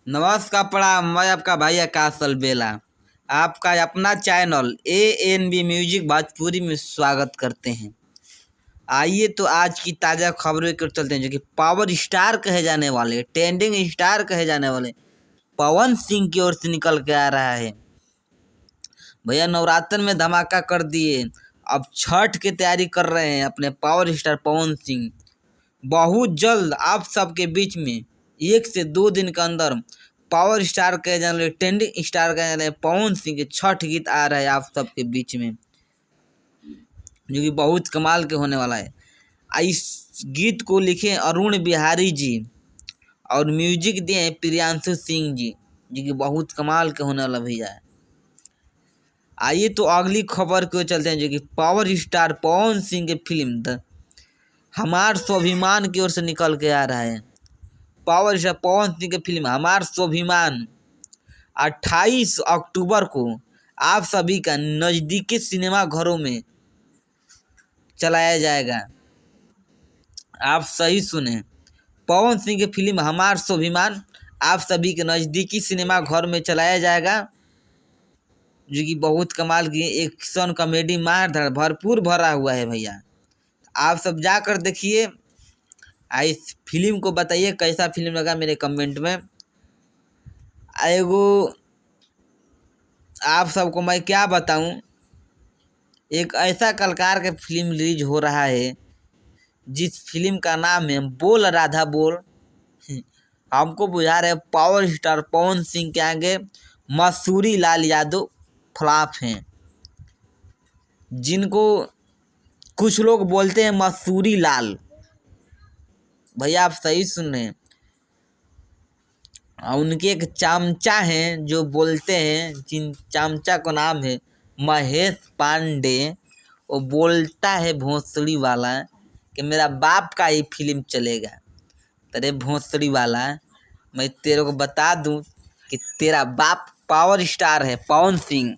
नमस्कार प्रणाम। मैं आपका भाई आकाश अलबेला आपका अपना चैनल ANB म्यूजिक भोजपुरी में स्वागत करते हैं। आइए तो आज की ताज़ा खबरों की ओर चलते हैं, जो कि पावर स्टार कहे जाने वाले, ट्रेंडिंग स्टार कहे जाने वाले पवन सिंह की ओर से निकल के आ रहा है। भैया नवरात्र में धमाका कर दिए, अब छठ की तैयारी कर रहे हैं अपने पावर स्टार पवन सिंह। बहुत जल्द आप सबके बीच में 1 से 2 दिन के अंदर पावर स्टार कहे जाने वाले, ट्रेंडिंग स्टार कहे जाने वाले पवन सिंह के छठ गीत आ रहा है आप सबके बीच में, जो कि बहुत कमाल के होने वाला है। इस गीत को लिखे अरुण बिहारी जी और म्यूजिक दिए प्रियांशु सिंह जी, जो कि बहुत कमाल के होने वाला भैया है। आइए तो अगली खबर को चलते हैं, जो कि पावर स्टार पवन सिंह के फिल्म हमार स्वाभिमान की ओर से निकल के आ रहा है। पावर स्टार पवन सिंह की फिल्म हमार स्वाभिमान 28 अक्टूबर को आप सभी का नज़दीकी सिनेमा घरों में चलाया जाएगा। आप सही सुने, पवन सिंह की फिल्म हमार स्वाभिमान आप सभी के नज़दीकी सिनेमा घर में चलाया जाएगा, जो कि बहुत कमाल की एक्शन कॉमेडी मार धाड़ भरपूर भरा हुआ है भैया। आप सब जाकर देखिए। इस फिल्म को बताइए कैसा फिल्म लगा मेरे कमेंट में। एगो आप सबको मैं क्या बताऊं, एक ऐसा कलाकार का फिल्म रिलीज हो रहा है जिस फिल्म का नाम है बोल राधा बोल। हमको बुझा रहे पावर स्टार पवन सिंह के आगे मसूरी लाल यादव फ्लॉप हैं, जिनको कुछ लोग बोलते हैं मसूरी लाल। भैया आप सही सुन रहे हैं, उनके एक चामचा हैं जो बोलते हैं, जिन चामचा का नाम है महेश पांडे। वो बोलता है भोंसड़ी वाला कि मेरा बाप का ही फिल्म चलेगा। तेरे भोंसड़ी वाला, मैं तेरे को बता दूं कि तेरा बाप पावर स्टार है पवन सिंह।